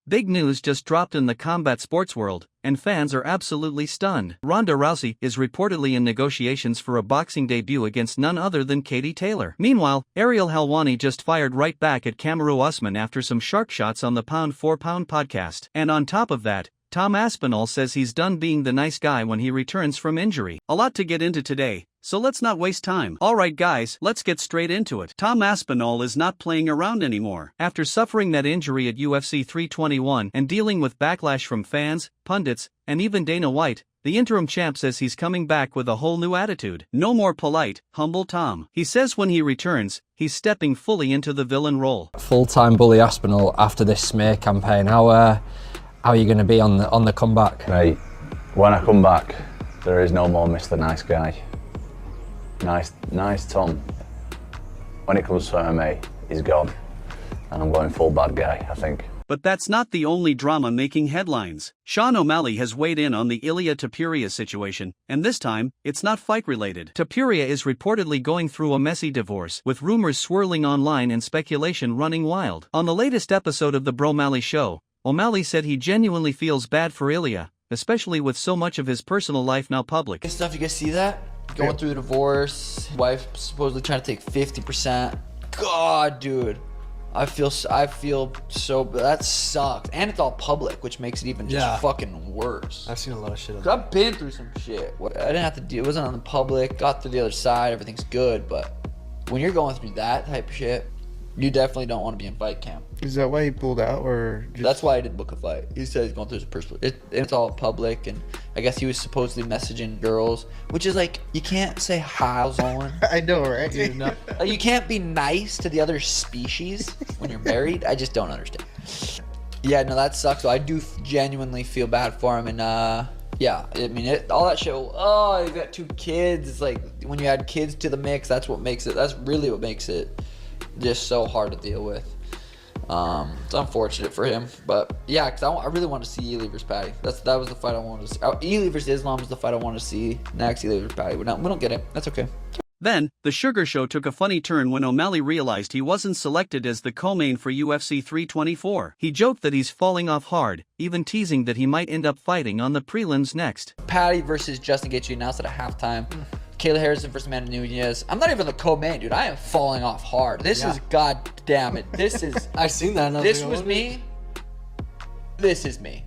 Big news just dropped in the combat sports world, and fans are absolutely stunned. Ronda Rousey is reportedly in negotiations for a boxing debut against none other than Katie Taylor. Meanwhile, Ariel Helwani just fired right back at Kamaru Usman after some shark shots on the Pound for Pound podcast. And on top of that, Tom Aspinall says he's done being the nice guy when he returns from injury. A lot to get into today, so let's not waste time. Alright guys, let's get straight into it. Tom Aspinall is not playing around anymore. After suffering that injury at UFC 321 and dealing with backlash from fans, pundits, and even Dana White, the interim champ says he's coming back with a whole new attitude. No more polite, humble Tom. He says when he returns, he's stepping fully into the villain role. Full-time bully Aspinall after this smear campaign. How are you going to be on the comeback? Mate, when I come back, there is no more Mr. Nice Guy. Nice Tom. When it comes to MMA, he's gone. And I'm going full bad guy, I think. But that's not the only drama making headlines. Sean O'Malley has weighed in on the Ilia Topuria situation, and this time, it's not fight-related. Topuria is reportedly going through a messy divorce, with rumors swirling online and speculation running wild. On the latest episode of The Bromalley Show, O'Malley said he genuinely feels bad for Ilia, especially with so much of his personal life now public. Stuff, you guys see that? Going through a divorce, wife supposedly trying to take 50%. God, dude. I feel so, that sucks. And it's all public, which makes it even just fucking worse. I've seen a lot of shit. I've been through some shit. I didn't have to deal, it wasn't on the public, got to the other side, everything's good, but when you're going through that type of shit, you definitely don't want to be in fight camp. Is that why he pulled out, or just... That's why I didn't book a fight. He said he's going through his personal... It's all public, and I guess he was supposedly messaging girls, which is like, you can't say how's on. I know, right? You can't be nice to the other species when you're married. I just don't understand. Yeah, no, that sucks. So I do genuinely feel bad for him, and yeah, I mean, all that shit. Oh, you got 2 kids. It's like when you add kids to the mix, that's what makes it. That's really what makes it just so hard to deal with. It's unfortunate for him, but yeah, because I really want to see Ely versus Patty. That was the fight I wanted to see. Ely versus Islam was the fight I wanted to see. Next, Ely versus Patty. We don't get it. That's okay. Then, the Sugar Show took a funny turn when O'Malley realized he wasn't selected as the co-main for UFC 324. He joked that he's falling off hard, even teasing that he might end up fighting on the prelims next. Patty versus Justin Gaethje announced at a halftime. Kayla Harrison versus Amanda Nunes. I'm not even the co-main, dude. I am falling off hard. This is, god damn it. This is... I've seen that. This was me. This is me.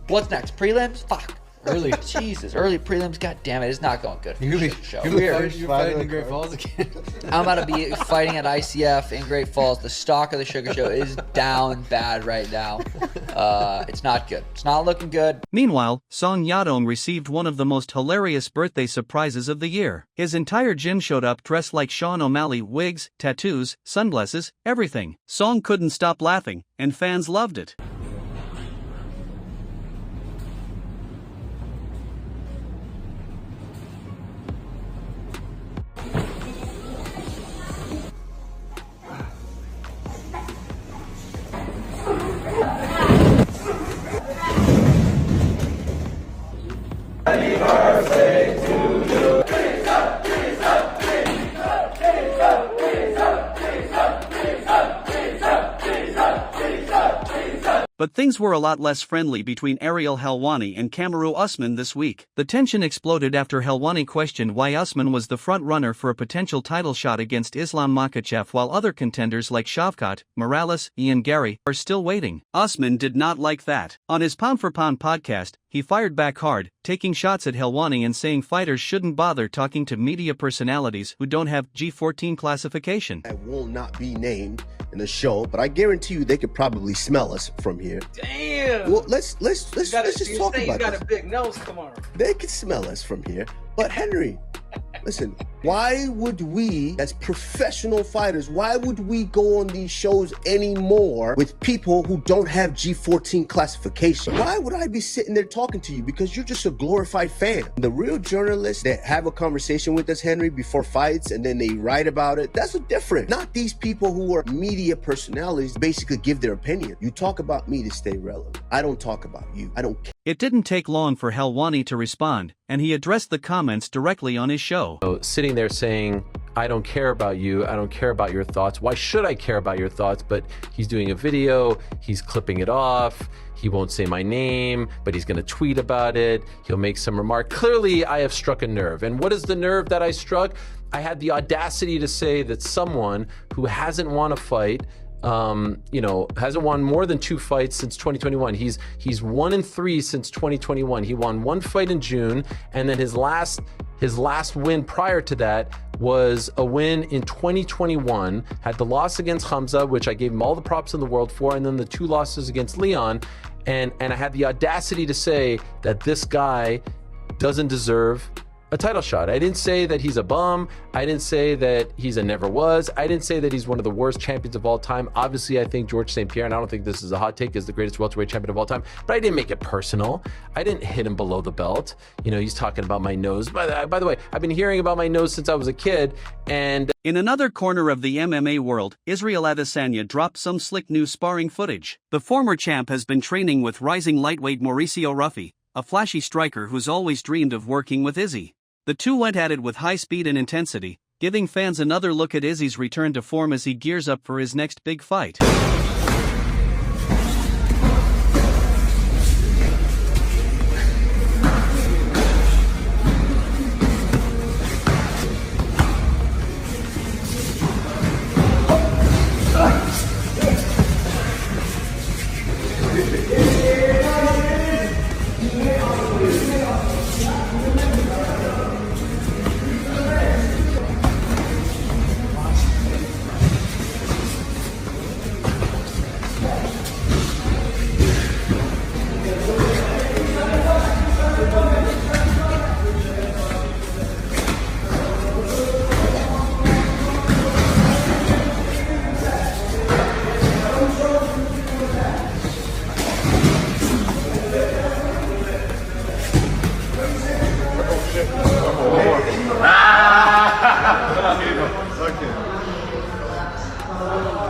What's next? Prelims? Fuck. Early. Jesus. Early prelims. God damn it. It's not going good. You're fighting in Great Falls again. I'm about to be fighting at ICF in Great Falls. The stock of the Sugar Show is down bad right now. It's not good. It's not looking good. Meanwhile, Song Yadong received one of the most hilarious birthday surprises of the year. His entire gym showed up dressed like Sean O'Malley, wigs, tattoos, sunglasses, everything. Song couldn't stop laughing, and fans loved it. Happy birthday to you. But things were a lot less friendly between Ariel Helwani and Kamaru Usman this week. The tension exploded after Helwani questioned why Usman was the front-runner for a potential title shot against Islam Makhachev while other contenders like Shavkat, Morales, Ian Gary are still waiting. Usman did not like that. On his Pound for Pound podcast, he fired back hard, taking shots at Helwani and saying fighters shouldn't bother talking to media personalities who don't have G14 classification. I will not be named in the show, but I guarantee you they could probably smell us from here. Damn. Well, let's just talk about this. You got a big nose tomorrow. They could smell us from here. But Henry, listen, why would we, as professional fighters, why would we go on these shows anymore with people who don't have G14 classification? Why would I be sitting there talking to you? Because you're just a glorified fan. The real journalists that have a conversation with us, Henry, before fights, and then they write about it, that's different. Not these people who are media personalities basically give their opinion. You talk about me to stay relevant. I don't talk about you. I don't care. It didn't take long for Helwani to respond, and he addressed the comments directly on his show. So sitting there saying, I don't care about you. I don't care about your thoughts. Why should I care about your thoughts? But he's doing a video. He's clipping it off. He won't say my name, but he's going to tweet about it. He'll make some remark. Clearly, I have struck a nerve. And what is the nerve that I struck? I had the audacity to say that someone who hasn't won a fight, hasn't won more than 2 fights since 2021. He's 1-3 since 2021. He won 1 fight in June, and then his last win prior to that was a win in 2021. Had the loss against Hamza, which I gave him all the props in the world for, and then the 2 losses against Leon. And I had the audacity to say that this guy doesn't deserve a title shot. I didn't say that he's a bum. I didn't say that he's a never was. I didn't say that he's one of the worst champions of all time. Obviously, I think George St. Pierre, and I don't think this is a hot take, is the greatest welterweight champion of all time, but I didn't make it personal. I didn't hit him below the belt. He's talking about my nose. By the way, I've been hearing about my nose since I was a kid, and in another corner of the MMA world, Israel Adesanya dropped some slick new sparring footage. The former champ has been training with rising lightweight Mauricio Ruffi, a flashy striker who's always dreamed of working with Izzy. The two went at it with high speed and intensity, giving fans another look at Izzy's return to form as he gears up for his next big fight.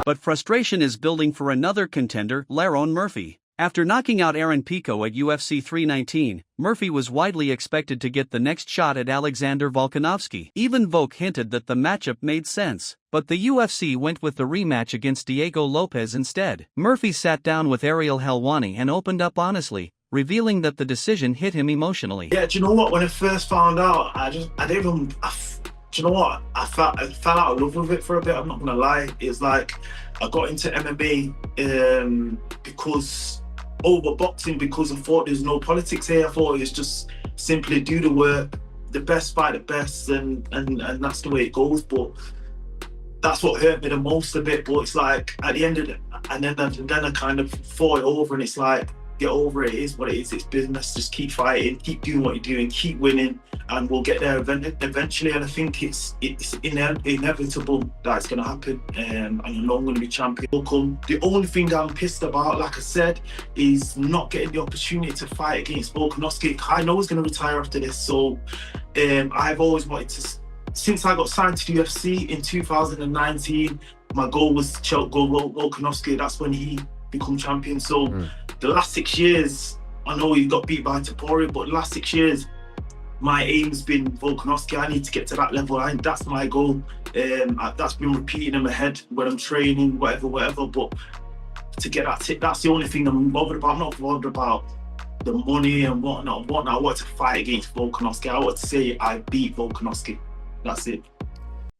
But frustration is building for another contender, Lerone Murphy. After knocking out Aaron Pico at UFC 319, Murphy was widely expected to get the next shot at Alexander Volkanovski. Even Volk hinted that the matchup made sense, but the UFC went with the rematch against Diego Lopez instead. Murphy sat down with Ariel Helwani and opened up honestly, revealing that the decision hit him emotionally. Yeah, do you know what? When I first found out, do you know what? I fell out of love with it for a bit, I'm not gonna lie. It's like, I got into MMA over boxing because I thought there's no politics here. I thought it's just simply do the work, the best fight the best, and that's the way it goes. But that's what hurt me the most a bit. But it's like, at the end of it, and then I kind of thought it over, and it's like, get over it. It is what it is. It's business. Just keep fighting, keep doing what you're doing, keep winning, and we'll get there eventually. And I think it's inevitable that it's going to happen. And I know I'm going to be champion. The only thing I'm pissed about, like I said, is not getting the opportunity to fight against Volkanovski. I know he's going to retire after this, so I've always wanted to. Since I got signed to the UFC in 2019, my goal was to go Volkanovski. That's when he become champion. So the last 6 years, I know he got beat by Topuria, but the last 6 years, my aim's been Volkanovski. I need to get to that level. That's my goal. That's been repeating in my head when I'm training, whatever. But to get that's the only thing I'm bothered about. I'm not bothered about the money and whatnot. I want to fight against Volkanovski. I want to say I beat Volkanovski. That's it.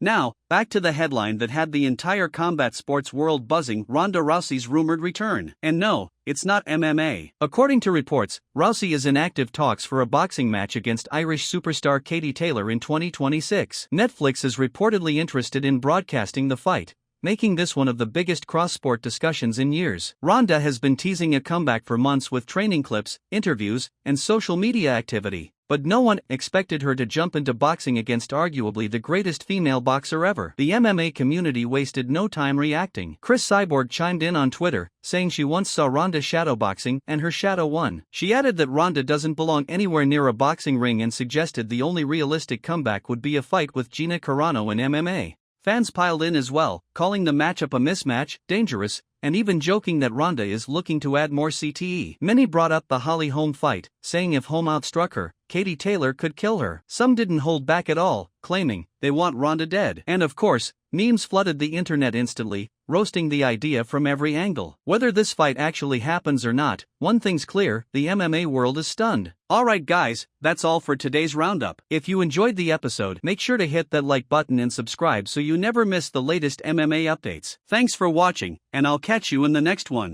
Now, back to the headline that had the entire combat sports world buzzing: Ronda Rousey's rumored return. And no, it's not MMA. According to reports, Rousey is in active talks for a boxing match against Irish superstar Katie Taylor in 2026. Netflix is reportedly interested in broadcasting the fight, making this one of the biggest cross-sport discussions in years. Ronda has been teasing a comeback for months with training clips, interviews, and social media activity. But no one expected her to jump into boxing against arguably the greatest female boxer ever. The MMA community wasted no time reacting. Chris Cyborg chimed in on Twitter, saying she once saw Ronda shadowboxing and her shadow won. She added that Ronda doesn't belong anywhere near a boxing ring and suggested the only realistic comeback would be a fight with Gina Carano in MMA. Fans piled in as well, calling the matchup a mismatch, dangerous, and even joking that Ronda is looking to add more CTE. Many brought up the Holly Holm fight, saying if Holm outstruck her, Katie Taylor could kill her. Some didn't hold back at all, claiming they want Ronda dead. And of course, memes flooded the internet instantly, roasting the idea from every angle. Whether this fight actually happens or not, one thing's clear, the MMA world is stunned. Alright guys, that's all for today's roundup. If you enjoyed the episode, make sure to hit that like button and subscribe so you never miss the latest MMA updates. Thanks for watching, and I'll catch you in the next one.